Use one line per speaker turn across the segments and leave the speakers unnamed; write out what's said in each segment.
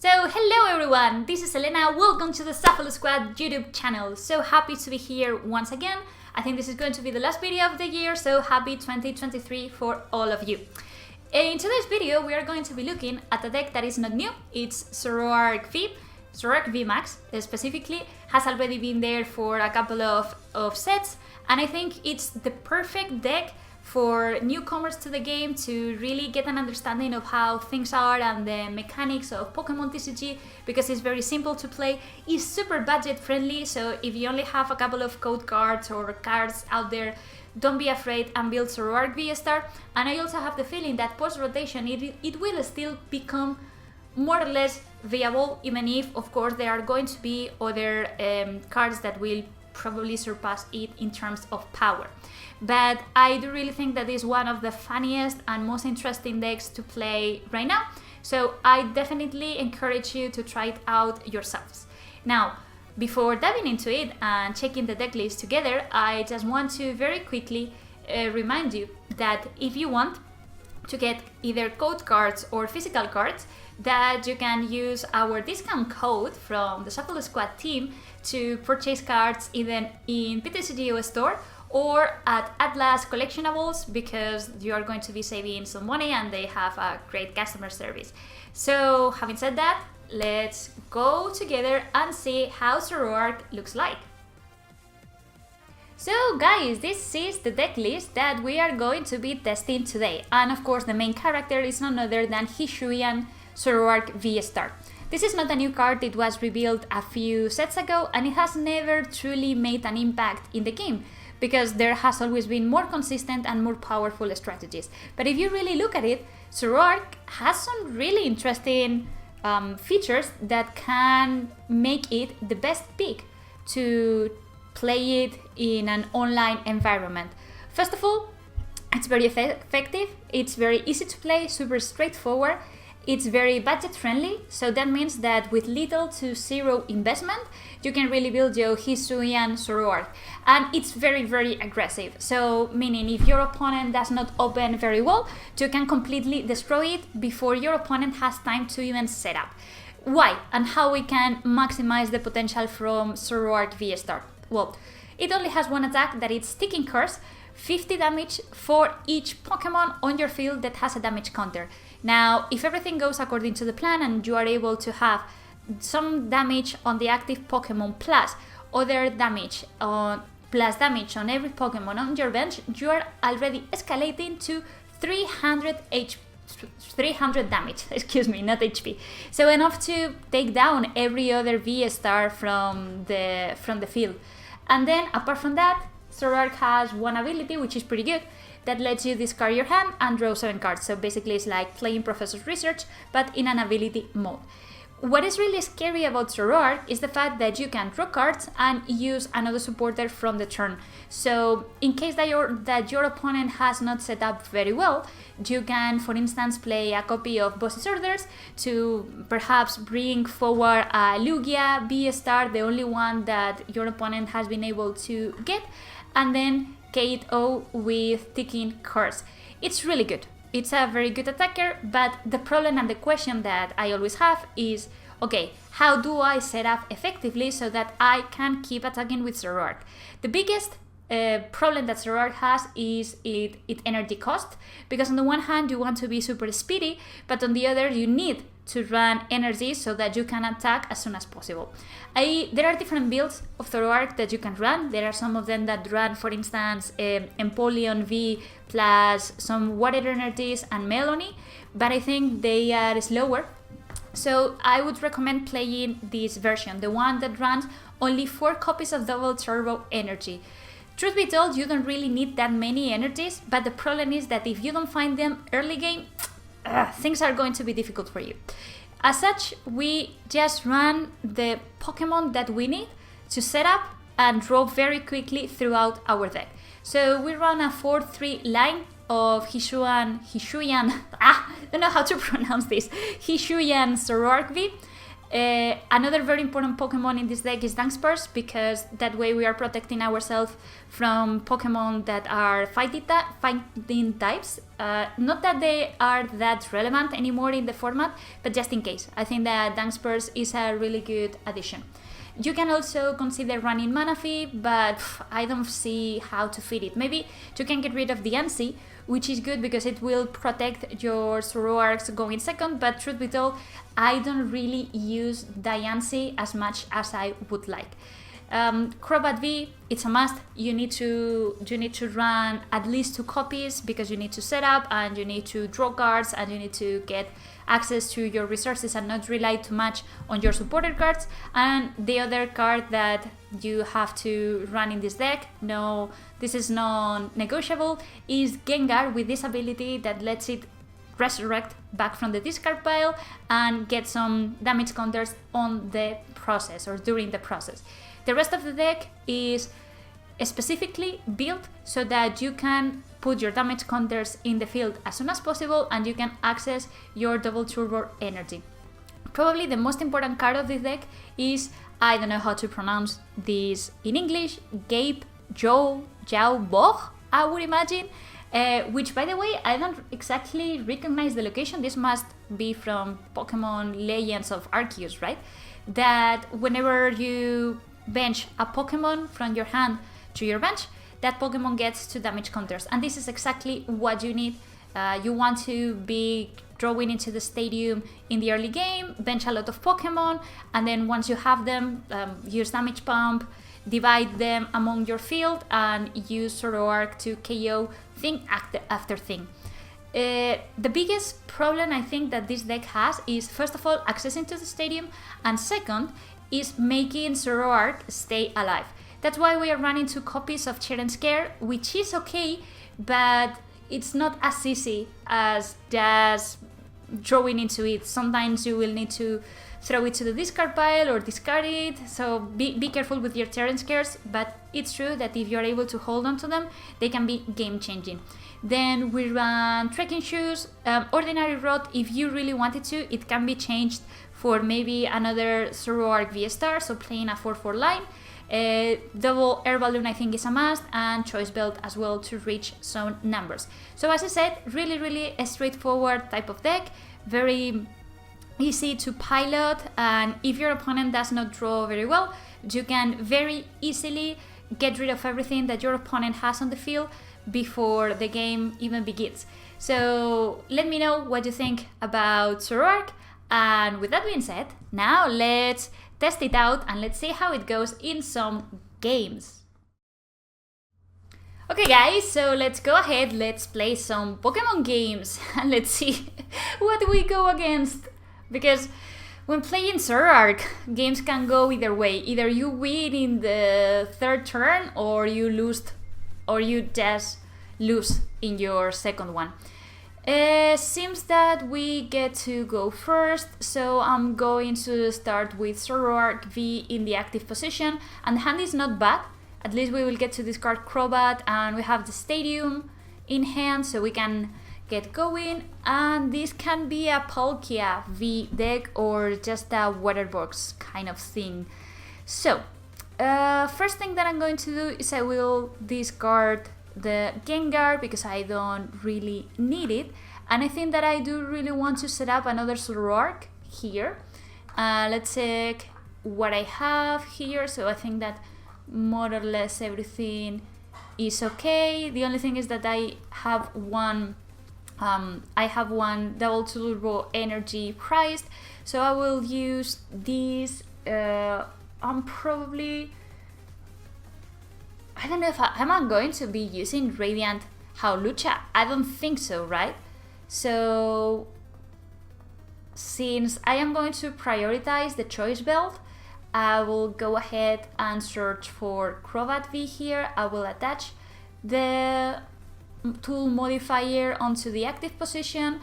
So hello everyone, this is Elena, welcome to the Shuffle Squad YouTube channel. So happy to be here once again. I think this is going to be the last video of the year, so happy 2023 for all of you. In today's video we are going to be looking at a deck that is not new. It's Zoroark V Max specifically, has already been there for a couple of sets, and I think it's the perfect deck for newcomers to the game to really get an understanding of how things are and the mechanics of Pokemon TCG, because it's very simple to play, it's super budget friendly, so if you only have a couple of code cards or cards out there, don't be afraid and build Zoroark VSTAR. And I also have the feeling that post-rotation it will still become more or less viable, even if of course there are going to be other cards that will probably surpass it in terms of power. But I do really think that is one of the funniest and most interesting decks to play right now, so I definitely encourage you to try it out yourselves. Now, before diving into it and checking the deck list together, I just want to very quickly remind you that if you want to get either code cards or physical cards, that you can use our discount code from the Shuffle Squad team to purchase cards either in PTCGO store or at Atlas Collectionables, because you are going to be saving some money and they have a great customer service. So having said that, let's go together and see how Zoroark looks like. So guys, this is the deck list that we are going to be testing today, and of course the main character is none other than Hisuian Zoroark VSTAR. This is not a new card, it was revealed a few sets ago and it has never truly made an impact in the game, because there has always been more consistent and more powerful strategies. But if you really look at it, Zoroark has some really interesting features that can make it the best pick to play it in an online environment. First of all, it's very effective, it's very easy to play, super straightforward. It's very budget friendly, so that means that with little to zero investment, you can really build your Hisuian Zoroark. And it's very aggressive, so meaning if your opponent does not open very well, you can completely destroy it before your opponent has time to even set up. Why? And how we can maximize the potential from Zoroark VSTAR? Well, it only has one attack, that is Sticking Curse, 50 damage for each Pokemon on your field that has a damage counter. Now, if everything goes according to the plan and you are able to have some damage on the active Pokemon plus other damage plus damage on every Pokemon on your bench, you are already escalating to 300 damage, excuse me, not HP. So enough to take down every other VSTAR from the field. And then apart from that, Zoroark has one ability which is pretty good, that lets you discard your hand and draw 7 cards. So basically it's like playing Professor's Research, but in an ability mode. What is really scary about Zoroark is the fact that you can draw cards and use another supporter from the turn. So in case that your opponent has not set up very well, you can, for instance, play a copy of Boss's Orders to perhaps bring forward a Lugia VSTAR, the only one that your opponent has been able to get, and then KO with Ticking Curse. It's really good. It's a very good attacker, but the problem and the question that I always have is, okay, how do I set up effectively so that I can keep attacking with Zoroark? The biggest problem that Zoroark has is its energy cost, because on the one hand you want to be super speedy, but on the other you need to run energy so that you can attack as soon as possible. There are different builds of Zoroark that you can run. There are some of them that run, for instance, Empoleon V plus some water energies and Melony, but I think they are slower. So I would recommend playing this version, the one that runs only 4 copies of double turbo energy. Truth be told, you don't really need that many energies, but the problem is that if you don't find them early game, things are going to be difficult for you. As such, we just run the Pokemon that we need to set up and draw very quickly throughout our deck. So we run a 4-3 line of Hisuian, I don't know how to pronounce this, Hisuian Zoroark V. Another very important Pokemon in this deck is Dunsparce, because that way we are protecting ourselves from Pokemon that are fighting types. Not that they are that relevant anymore in the format, but just in case. I think that Dunsparce is a really good addition. You can also consider running Manaphy, but I don't see how to fit it. Maybe you can get rid of Diancie, which is good because it will protect your Zoroarks going second, but truth be told, I don't really use Diancie as much as I would like. Crobat V, it's a must. You need to run at least 2 copies because you need to set up and you need to draw cards and you need to get access to your resources and not rely too much on your supporter cards. And the other card that you have to run in this deck, no, this is non-negotiable, is Gengar, with this ability that lets it resurrect back from the discard pile and get some damage counters on the process or during the process. The rest of the deck is specifically built so that you can put your damage counters in the field as soon as possible and you can access your double turbo energy. Probably the most important card of this deck is, I don't know how to pronounce this in English, Gape Zhou Bog, I would imagine, which, by the way, I don't exactly recognize the location. This must be from Pokemon Legends of Arceus, right? That whenever you bench a Pokemon from your hand to your bench, that Pokemon gets 2 damage counters, and this is exactly what you need. You want to be drawing into the stadium in the early game, bench a lot of Pokemon, and then once you have them, use Damage Pump, divide them among your field, and use Zoroark to KO thing after thing. The biggest problem I think that this deck has is, first of all, accessing to the stadium, and second is making Zoroark stay alive. That's why we are running 2 copies of Cheren Scare, which is okay, but it's not as easy as just drawing into it. Sometimes you will need to throw it to the discard pile or discard it, so be careful with your Cheren Scares, but it's true that if you're able to hold on to them, they can be game changing. Then we run Trekking Shoes, Ordinary Rod. If you really wanted to, it can be changed for maybe another Zoroark VSTAR, so playing a 4/4 line. Double Air Balloon I think is a must, and Choice Belt as well to reach some numbers. So as I said, really a straightforward type of deck, very easy to pilot, and if your opponent does not draw very well, you can very easily get rid of everything that your opponent has on the field before the game even begins. So let me know what you think about Zoroark, and with that being said, now let's test it out and let's see how it goes in some games. Okay guys, so let's go ahead, let's play some Pokemon games and let's see what we go against. Because when playing Zoroark, games can go either way. Either you win in the 3rd turn or you lose, or you just lose in your 2nd one. Seems that we get to go first, so I'm going to start with Zoroark V in the active position, and the hand is not bad. At least we will get to discard Crobat, and we have the stadium in hand, so we can get going. And this can be a Palkia V deck or just a Waterbox kind of thing. So first thing that I'm going to do is I will discard the Gengar because I don't really need it, and I think that I do really want to set up another Zoroark here. Let's check what I have here. So I think that more or less everything is okay. The only thing is that I have one double turbo energy priced, so I will use these. I'm probably, I don't know if I'm going to be using Radiant Hawlucha. I don't think so, right? So since I am going to prioritize the Choice Belt, I will go ahead and search for Crobat V here. I will attach the tool modifier onto the active position,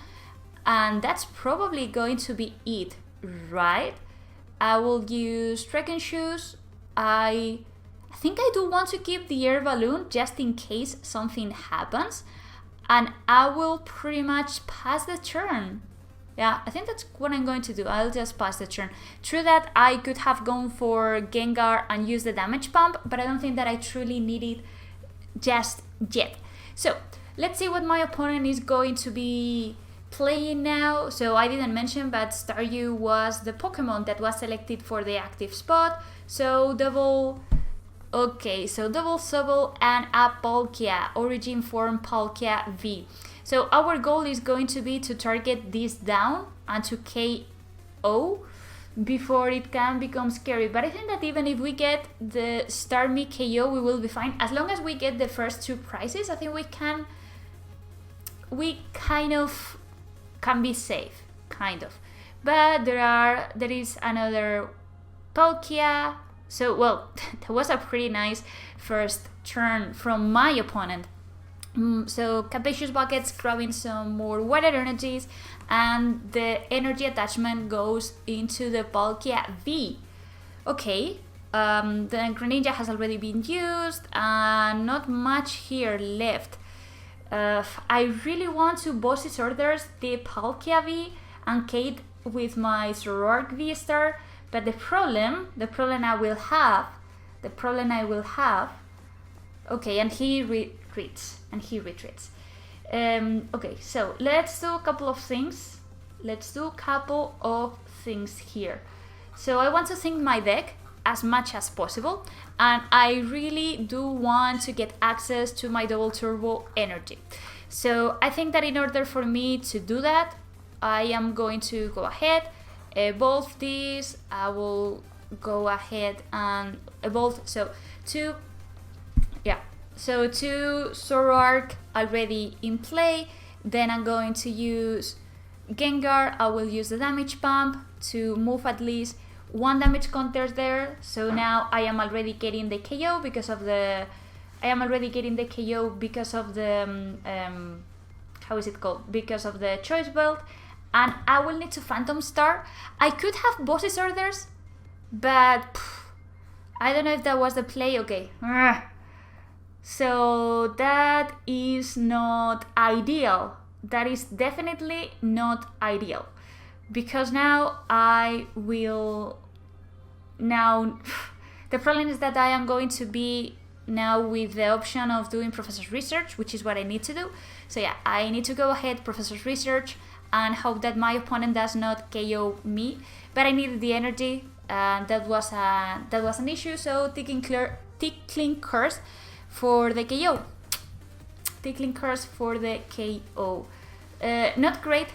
and that's probably going to be it, right? I will use Trekking Shoes. I think I do want to keep the air balloon just in case something happens, and I will pretty much pass the turn. Yeah, I think that's what I'm going to do. I'll just pass the turn. True that I could have gone for Gengar and used the damage pump, but I don't think that I truly need it just yet. So let's see what my opponent is going to be playing now. So I didn't mention, but Staryu was the Pokemon that was selected for the active spot. So double Sobble and a Palkia, Origin Form Palkia V. So our goal is going to be to target this down and to KO before it can become scary. But I think that even if we get the Starmie KO, we will be fine. As long as we get the first 2 prizes, I think we kind of can be safe, kind of. But there is another Palkia. So, well, that was a pretty nice first turn from my opponent. So Capacious Buckets grabbing some more water energies, and the energy attachment goes into the Palkia V. Okay, the Greninja has already been used, and not much here left. I really want to Boss's Orders the Palkia V and Kate with my Zoroark VSTAR, but the problem I will have, okay, and he retreats. Okay, so let's do a couple of things. Here. So I want to think my deck as much as possible, and I really do want to get access to my double turbo energy. So I think that in order for me to do that, I am going to go ahead, evolve this. I will go ahead and evolve. So two Zoroark already in play. Then I'm going to use Gengar. I will use the damage pump to move at least 1 damage counter there. So now I am already getting the KO because of the how is it called? Because of the Choice Belt, and I will need to Phantom Star. I could have Boss's Orders, but I don't know if that was the play. Okay. So that is not ideal. That is definitely not ideal, because now the problem is that I am going to be now with the option of doing Professor's Research, which is what I need to do. So yeah, I need to go ahead, Professor's Research, and hope that my opponent does not KO me. But I needed the energy, and that was an issue. So Tickling Curse for the KO. Not great.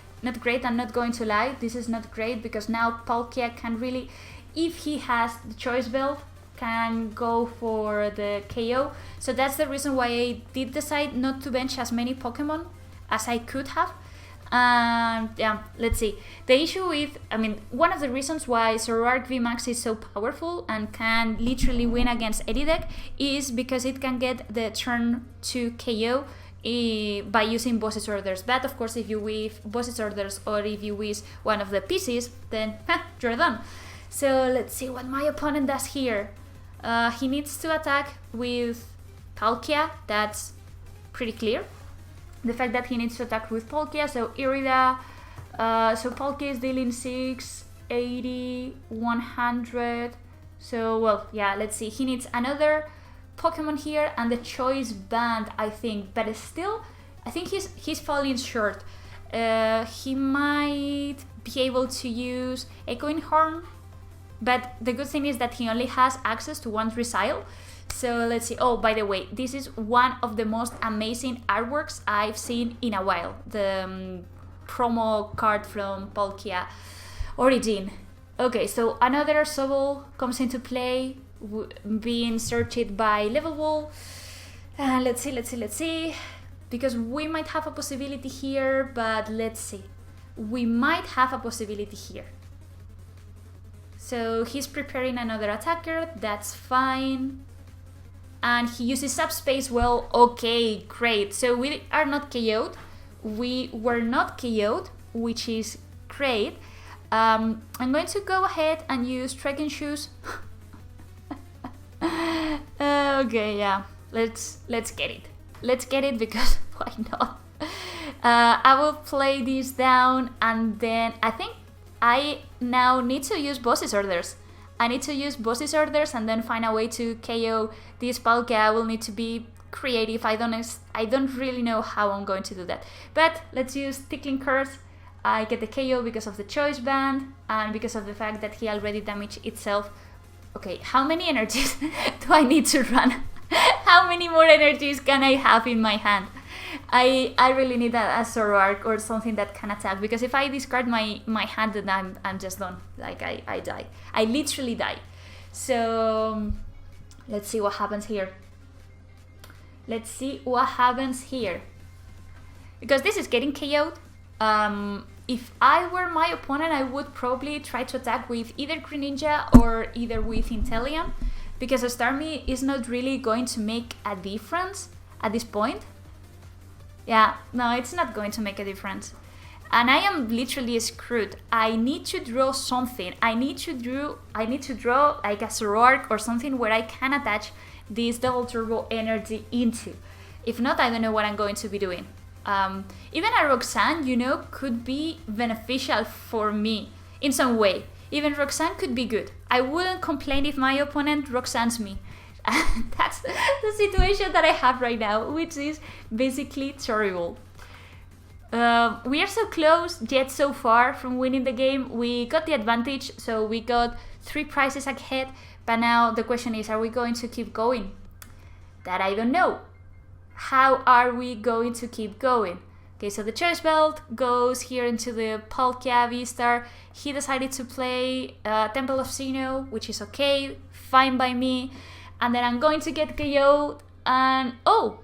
I'm not going to lie. This is not great, because now Palkia can really, if he has the Choice Belt, can go for the KO. So that's the reason why I did decide not to bench as many Pokemon as I could have. And yeah, let's see. The issue with, one of the reasons why Zoroark VMAX is so powerful and can literally win against any deck is because it can get the turn 2 KO by using Boss's Orders. But of course, if you whiff Boss's Orders or if you whiff one of the pieces, then you're done. So let's see what my opponent does here. He needs to attack with Palkia. That's pretty clear. The fact that he needs to attack with Palkia, so Irida, so Palkia is dealing 6, 80, 100, so well, yeah, let's see, he needs another Pokemon here and the Choice Band, I think, but still, I think he's falling short. He might be able to use Echoing Horn, but the good thing is that he only has access to 1 Resile. So let's see. Oh, by the way, this is one of the most amazing artworks I've seen in a while. The promo card from Palkia Origin. Okay, so another Sobble comes into play, being searched by Level Wall. Let's see. Because we might have a possibility here, but let's see. We might have a possibility here. So he's preparing another attacker, that's fine. And he uses Subspace. Well, okay, great. So we are not KO'd. We were not KO'd, which is great. I'm going to go ahead and use Trekking Shoes. Okay, yeah. Let's get it. Let's get it, because why not? I will play this down, and then I think I now need to use boss's orders. I need to use boss's orders and then find a way to KO this Palkia. I will need to be creative. I don't really know how I'm going to do that. But let's use Tickling Curse. I get the KO because of the Choice Band and because of the fact that he already damaged itself. Okay, how many energies do I need to run? How many more energies can I have in my hand? I really need a Zoroark or something that can attack, because if I discard my hand, then I'm just done. Like I die. I literally die. So let's see what happens here. Let's see what happens here. Because this is getting KO'd. If I were my opponent, I would probably try to attack with either Greninja or either with Inteleon, because a Starmie is not really going to make a difference at this point. Yeah, no, it's not going to make a difference. And I am literally screwed. I need to draw something. I need to draw like a Zoroark or something where I can attach this double turbo energy into. If not, I don't know what I'm going to be doing. Even a Roxanne, you know, could be beneficial for me in some way. Even Roxanne could be good. I wouldn't complain if my opponent Roxanne's me. That's the situation that I have right now, which is basically terrible. We are so close, yet so far from winning the game. We got the advantage, so we got 3 prizes ahead, but now the question is, are we going to keep going? That I don't know. How are we going to keep going? Okay, so the Choice Belt goes here into the Palkia V-STAR. He decided to play Temple of Sinnoh, which is okay, fine by me. And then I'm going to get KO'd, and oh!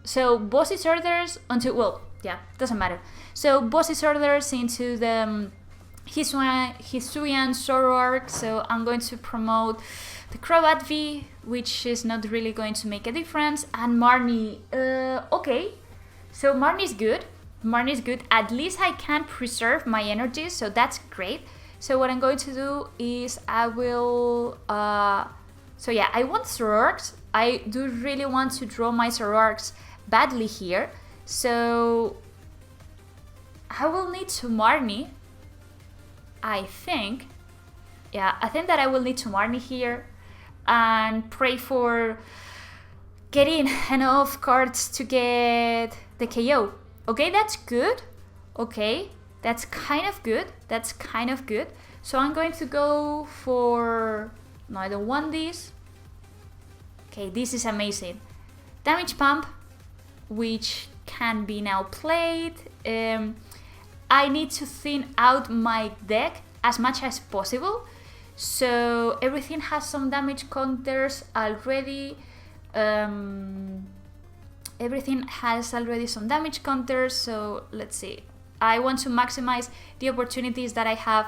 So boss's orders onto, well, yeah, doesn't matter. So boss's orders into the Hisuian Zoroark, so I'm going to promote the Crobat V, which is not really going to make a difference, and Marnie, okay. So Marnie's good, at least I can preserve my energies, so that's great. So what I'm going to do is I will, so yeah, I want Zoroarks. I do really want to draw my Zoroarks badly here. So I will need to Marnie, I think. Yeah, I think that I will need to Marnie here and pray for getting enough cards to get the KO. Okay, that's good. Okay, that's kind of good. That's kind of good. So I'm going to go for... No, I don't want this. Okay, this is amazing. Damage Pump, which can be now played. I need to thin out my deck as much as possible. So everything has some damage counters already. Everything has already some damage counters. So let's see. I want to maximize the opportunities that I have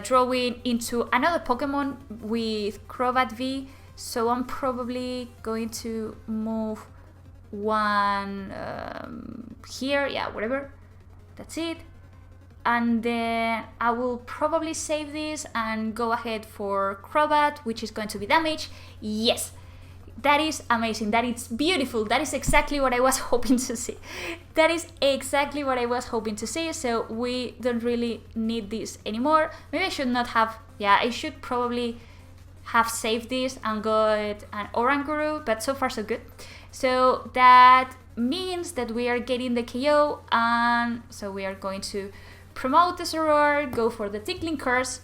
drawing into another Pokemon with Crobat V. So I'm probably going to move one here. Yeah, whatever. That's it. And then I will probably save this and go ahead for Crobat, which is going to be damage. Yes, that is amazing. That is beautiful. That is exactly what I was hoping to see. That is exactly what I was hoping to see. So we don't really need this anymore. Maybe I should not have. Yeah, I should probably have saved this and got an Oranguru, but so far so good. So that means that we are getting the KO, and so we are going to promote the Zoroark, go for the Tickling Curse,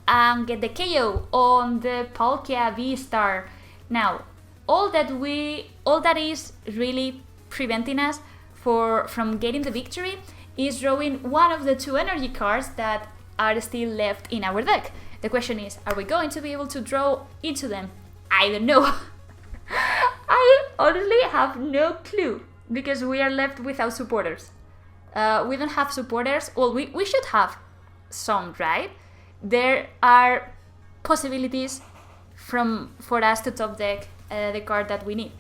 and get the KO on the Palkia V-STAR. Now, all that is really preventing us from getting the victory is drawing one of the 2 energy cards that are still left in our deck. The question is, are we going to be able to draw into them? I don't know. I honestly have no clue, because we are left without supporters. We don't have supporters. Well, we should have some, right? There are possibilities for us to top deck the card that we need.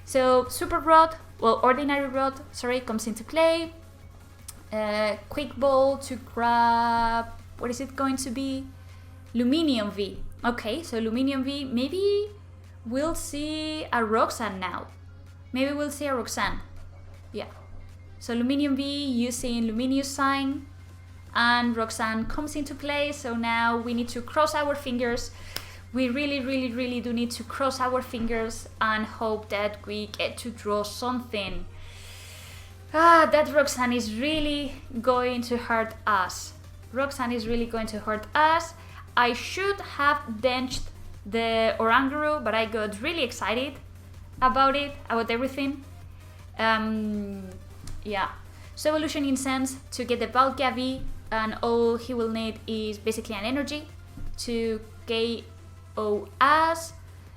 So Super Rod, well, Ordinary Rod, sorry, comes into play. Quick Ball to grab, what is it going to be? Luminium V. Okay, so Luminium V, maybe we'll see a Roxanne now. Maybe we'll see a Roxanne. Yeah. So Luminium V using Luminous Sign, and Roxanne comes into play. So now we need to cross our fingers. We really do need to cross our fingers and hope that we get to draw something. That Roxanne is really going to hurt us. Roxanne is really going to hurt us. I should have benched the Oranguru, but I got really excited about it, about everything. Yeah. So Evolution Incense to get the Palkia V, and all he will need is basically an energy to KO us.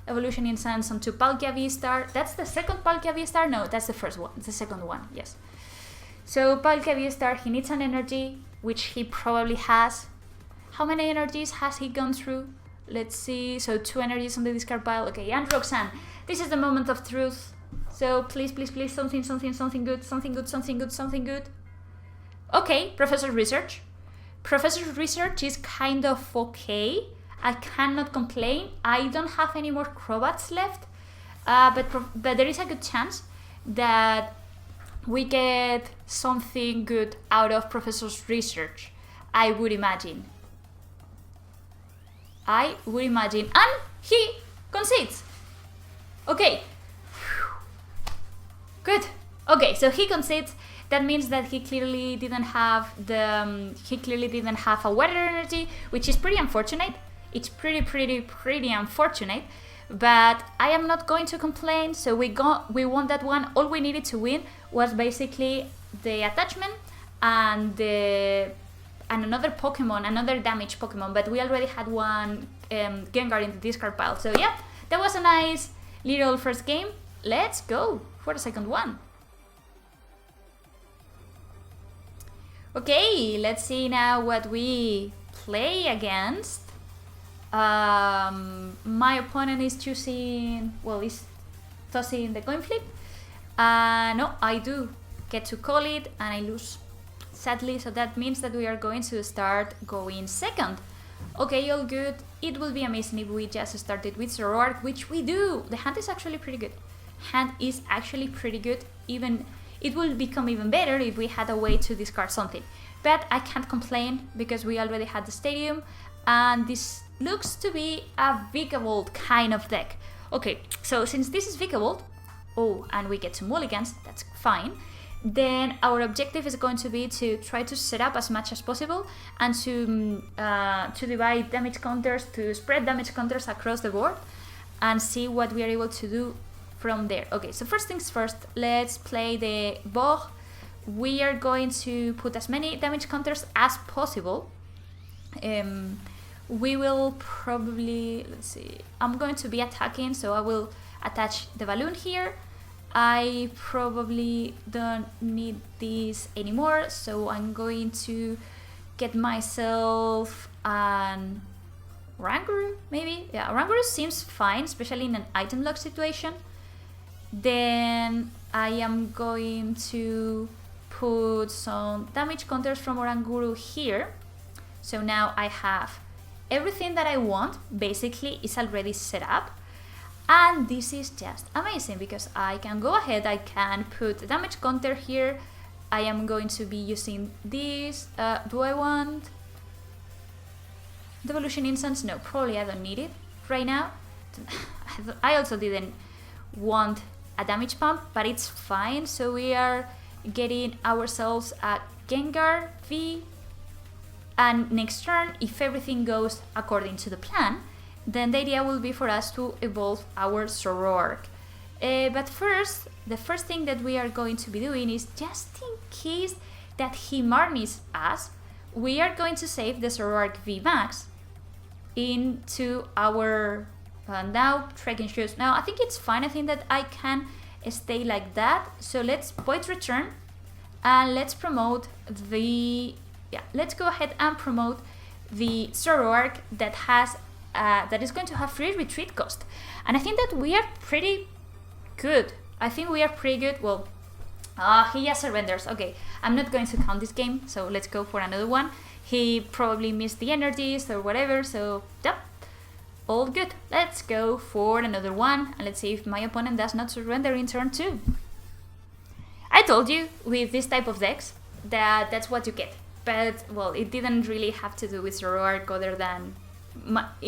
Evolution Incense onto Palkia VSTAR. That's the second Palkia VSTAR? No, that's the first one. It's the second one, yes. So Palkia VSTAR, he needs an energy, which he probably has. How many energies has he gone through? Let's see. So 2 energies on the discard pile. Okay, and Roxanne. This is the moment of truth. So please, something good. Okay, Professor Research. Professor Research is kind of okay. I cannot complain. I don't have any more Crobats left, but there is a good chance that we get something good out of Professor's Research. I would imagine. And he concedes. Okay. Good. Okay, so he concedes. That means that he clearly didn't have a water energy, which is pretty unfortunate. It's pretty unfortunate, but I am not going to complain. So we won that one. All we needed to win was basically the attachment and another Pokemon, another damage Pokemon, but we already had one Gengar in the discard pile. So yeah, that was a nice little first game. Let's go for the second one. Okay, let's see now what we play against. My opponent is choosing, well, is tossing the coin flip. No, I do get to call it and I lose, sadly, so that means that we are going to start going second. Okay, all good. It will be amazing if we just started with Zoroark, which we do. The hand is actually pretty good. Even it will become even better if we had a way to discard something. But I can't complain because we already had the stadium, and this looks to be a Vikavolt kind of deck. Okay, so since this is Vikavolt, and we get to mulligans, that's fine. Then our objective is going to be to try to set up as much as possible and to divide damage counters, to spread damage counters across the board and see what we are able to do from there. Okay, so first things first, let's play the Bog. We are going to put as many damage counters as possible. We will probably, let's see, I'm going to be attacking, so I will attach the balloon here. I probably don't need this anymore, so I'm going to get myself an Oranguru, maybe? Yeah, Oranguru seems fine, especially in an item lock situation. Then I am going to put some damage counters from Oranguru here. So now I have everything that I want, basically, is already set up. And this is just amazing because I can go ahead, I can put the damage counter here. I am going to be using this. Do I want Devolution Incense? No, probably I don't need it right now. I also didn't want a damage pump, but it's fine. So we are getting ourselves a Gengar V. And next turn, if everything goes according to the plan, then the idea will be for us to evolve our Zoroark. But first, the first thing that we are going to be doing is, just in case that he Marnies us, we are going to save the Zoroark V Max into our now Trekking Shoes. Now I think it's fine, I think that I can stay like that. So let's Void Return and let's promote the, let's go ahead and promote the Zoroark that has that is going to have free retreat cost. And I think that we are pretty good. Well, he just surrenders. Okay, I'm not going to count this game, so let's go for another one. He probably missed the energies or whatever, so yep, all good. Let's go for another one, and let's see if my opponent does not surrender in turn 2. I told you with this type of decks that that's what you get. But, well, it didn't really have to do with Zoroark other than...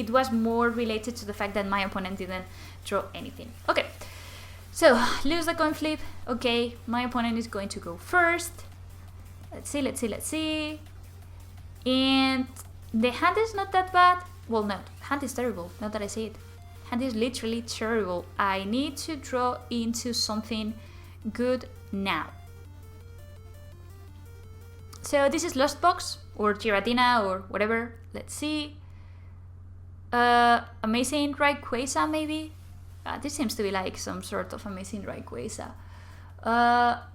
it was more related to the fact that my opponent didn't draw anything. Okay, so lose the coin flip. Okay, my opponent is going to go first. Let's see. And the hand is not that bad. Well, no, hand is terrible, not that I say it. Hand is literally terrible. I need to draw into something good now. So this is Lost Box or Giratina or whatever. Let's see. Amazing Rayquaza maybe? This seems to be like some sort of Amazing Rayquaza.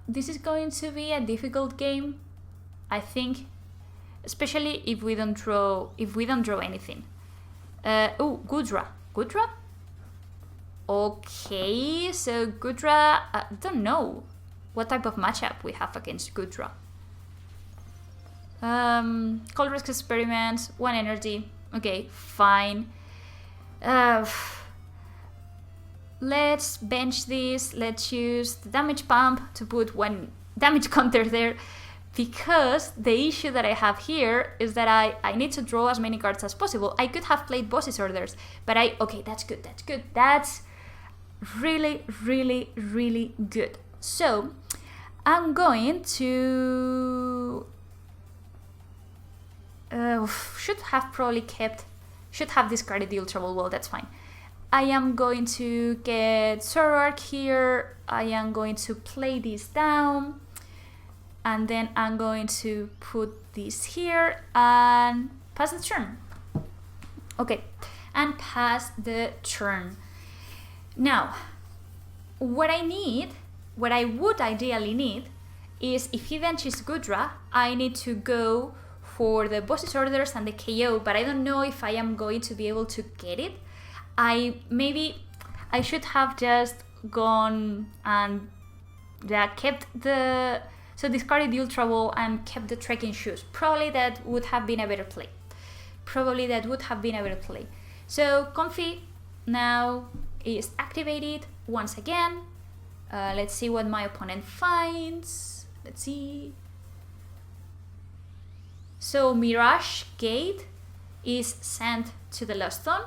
This is going to be a difficult game, I think, especially if we don't draw anything. Oh, Gudra. Gudra? Okay, so Gudra, I don't know what type of matchup we have against Gudra. Cold Risk Experiment, 1 energy. Okay, fine. Let's bench this. Let's use the damage pump to put 1 damage counter there, because the issue that I have here is that I need to draw as many cards as possible. I could have played Boss's Orders, but okay, that's good. That's really, really, really good. So I'm going to... should have discarded the Ultra Ball. Well, that's fine. I am going to get Zoroark here. I am going to play this down, and then I'm going to put this here and pass the turn. Okay, and pass the turn. Now, what I would ideally need is, if he benches Gudra, I need to go for the Boss's Orders and the KO, but I don't know if I am going to be able to get it. Maybe I should have just gone and kept the... so discarded the Ultra Ball and kept the Trekking Shoes. Probably that would have been a better play. So Comfy now is activated once again. Let's see what my opponent finds. Let's see. So Mirage Gate is sent to the Lost Zone,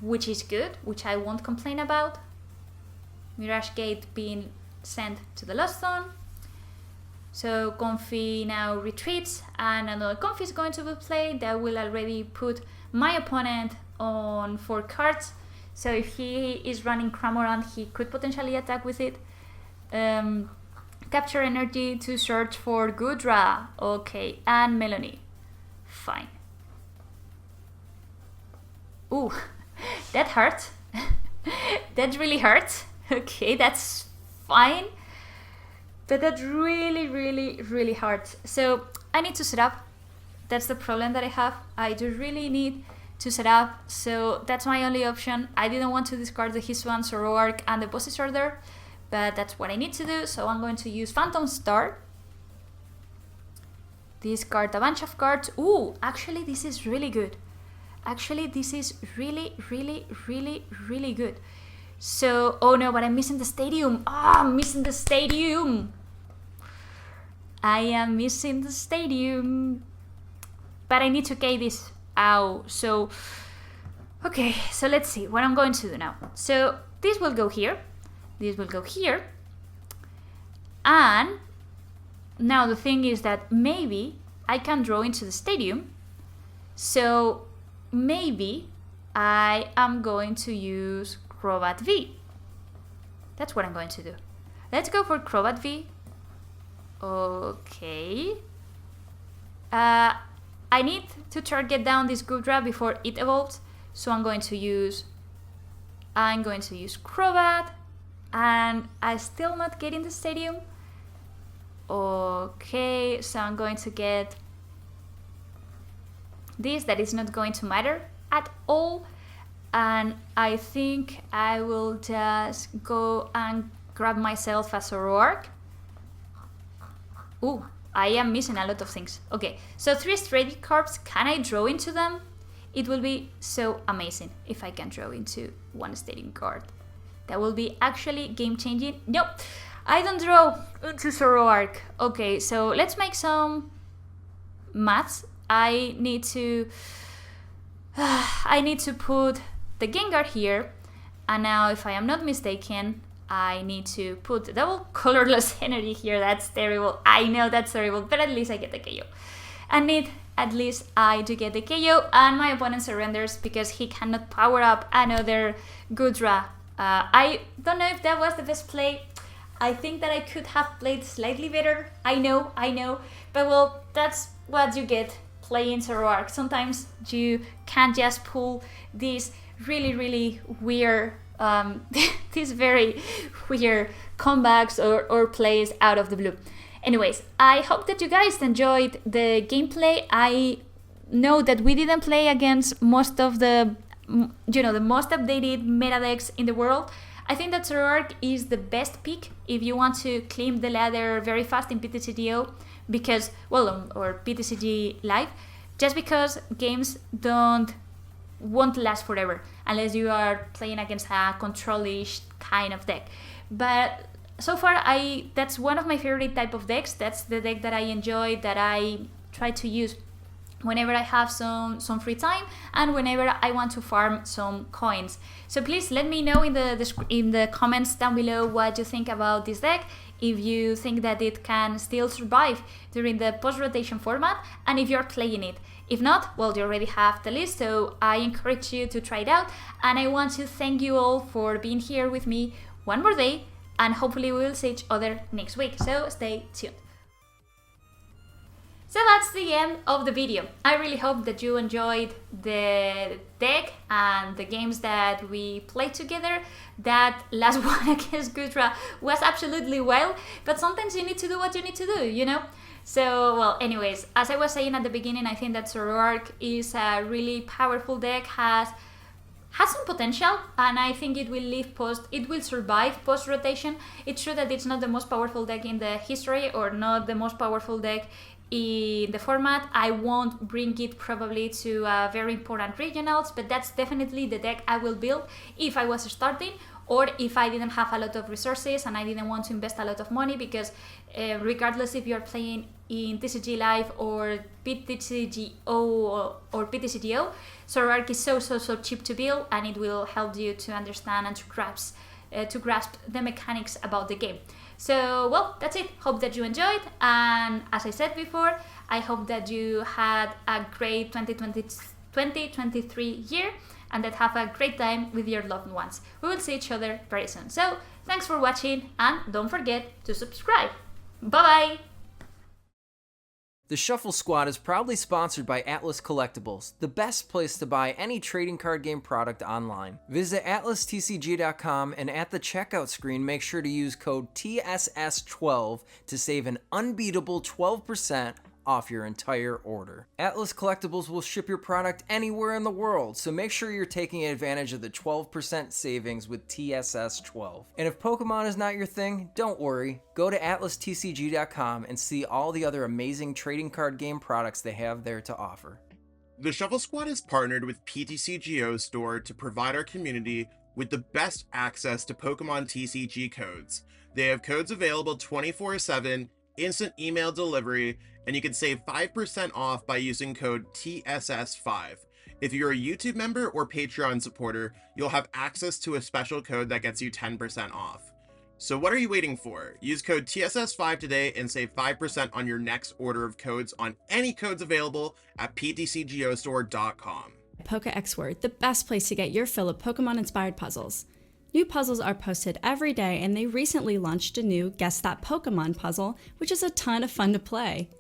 which is good, which I won't complain about. Mirage Gate being sent to the Lost Zone. So Comfy now retreats, and another Comfy is going to be played. That will already put my opponent on 4 cards. So if he is running Cramorant, he could potentially attack with it. Capture energy to search for Gudra. Okay, and Melanie. Fine. Ooh, that hurt. That really hurt. Okay, that's fine. But that really, really, really hurts. So I need to set up. That's the problem that I have. I do really need to set up. So that's my only option. I didn't want to discard the Hisuian, Zoroark, and the Boss's Order, but that's what I need to do. So I'm going to use Phantom Star. Discard a bunch of cards. Ooh, actually this is really good. This is really, really, really, really good. So, oh no, but I'm missing the stadium. I'm missing the stadium. I am missing the stadium. But I need to K this. Ow. So, okay, so let's see what I'm going to do now. So, this will go here. This will go here. And now the thing is that maybe I can draw into the stadium. So, maybe I am going to use Crobat V. That's what I'm going to do. Let's go for Crobat V. Okay. I need to target down this Gudra before it evolves, so I'm going to use Crobat, and I still not get in the stadium. Okay, so I'm going to get this. That is not going to matter at all, and I think I will just go and grab myself a Zoroark. Ooh, I am missing a lot of things. Okay, so 3 straight cards. Can I draw into them? It will be so amazing if I can draw into 1 stadium card. That will be actually game changing. Nope, I don't draw into Zoroark. Okay, so let's make some maths. I need to put the Gengar here, and now if I am not mistaken, I need to put double colorless energy here. That's terrible. I know that's terrible, but at least I get the KO. I need at least I to get the KO, and my opponent surrenders because he cannot power up another Gudra. I don't know if that was the best play. I think that I could have played slightly better. I know, but well, that's what you get playing Zoroark. Sometimes you can't just pull these really weird these very weird comebacks or plays out of the blue. Anyways, I hope that you guys enjoyed the gameplay. I know that we didn't play against most of the, the most updated meta decks in the world. I think that Zoroark is the best pick if you want to climb the ladder very fast in PTCGO, because, well, or PTCG Live, just because games won't last forever unless you are playing against a control-ish kind of deck. But so far, that's one of my favorite type of decks. That's the deck that I enjoy, that I try to use whenever I have some free time and whenever I want to farm some coins. So please let me know in the comments down below what you think about this deck, if you think that it can still survive during the post-rotation format, and if you're playing it. If not, well, you already have the list, so I encourage you to try it out, and I want to thank you all for being here with me one more day, and hopefully we will see each other next week, so stay tuned. So that's the end of the video. I really hope that you enjoyed the deck and the games that we played together. That last one against Gudra was absolutely wild, but sometimes you need to do what you need to do, So, well, anyways, as I was saying at the beginning, I think that Zoroark is a really powerful deck, has some potential, and I think it will survive post-rotation. It's true that it's not the most powerful deck in the history, or not the most powerful deck in the format. I won't bring it probably to very important regionals, but that's definitely the deck I will build if I was starting, or if I didn't have a lot of resources and I didn't want to invest a lot of money, because regardless if you're playing in TCG Live or PTCGO or PTCGO, Zoroark is so cheap to build, and it will help you to understand and to grasp the mechanics about the game. So, well, that's it. Hope that you enjoyed, and as I said before, I hope that you had a great 2023 year, and that have a great time with your loved ones. We will see each other very soon. So, thanks for watching, and don't forget to subscribe. Bye-bye!
The Shuffle Squad is proudly sponsored by Atlas Collectibles, the best place to buy any trading card game product online. Visit atlastcg.com, and at the checkout screen, make sure to use code TSS12 to save an unbeatable 12% off your entire order. Atlas Collectibles will ship your product anywhere in the world, so make sure you're taking advantage of the 12% savings with TSS12. And if Pokemon is not your thing, don't worry. Go to atlastcg.com and see all the other amazing trading card game products they have there to offer.
The Shuffle Squad is partnered with PTCGO Store to provide our community with the best access to Pokemon TCG codes. They have codes available 24/7, instant email delivery, and you can save 5% off by using code TSS5. If you're a YouTube member or Patreon supporter, you'll have access to a special code that gets you 10% off. So what are you waiting for? Use code TSS5 today and save 5% on your next order of codes on any codes available at PTCGOstore.com.
Pokéx Word, the best place to get your fill of Pokemon-inspired puzzles. New puzzles are posted every day, and they recently launched a new Guess That Pokemon puzzle, which is a ton of fun to play.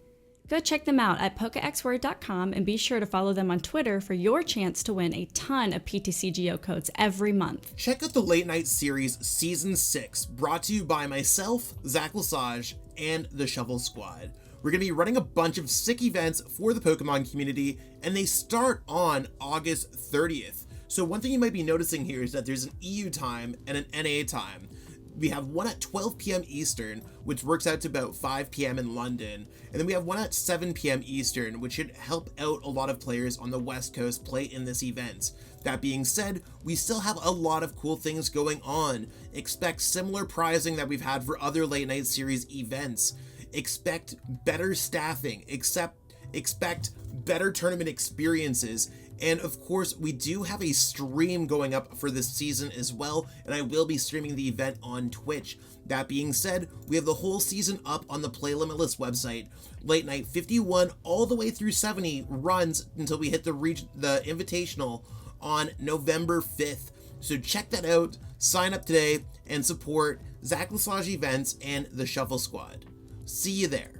Go check them out at PokéXWord.com, and be sure to follow them on Twitter for your chance to win a ton of PTCGO codes every month.
Check out the Late Night Series Season 6, brought to you by myself, Zach Lesage, and the Shuffle Squad. We're going to be running a bunch of sick events for the Pokemon community, and they start on August 30th. So one thing you might be noticing here is that there's an EU time and an NA time. We have one at 12 p.m. Eastern, which works out to about 5 p.m. in London, and then we have one at 7 p.m. Eastern, which should help out a lot of players on the West Coast play in this event. That being said, we still have a lot of cool things going on. Expect similar prizing that we've had for other late night series events. Expect better staffing, expect better tournament experiences, and of course we do have a stream going up for this season as well, and I will be streaming the event on Twitch. That being said, we have the whole season up on the Play Limitless website. Late Night 51 all the way through 70 runs until we hit the Invitational on November 5th. So check that out, sign up today, and support Zach Lesage Events and the Shuffle Squad. See you there.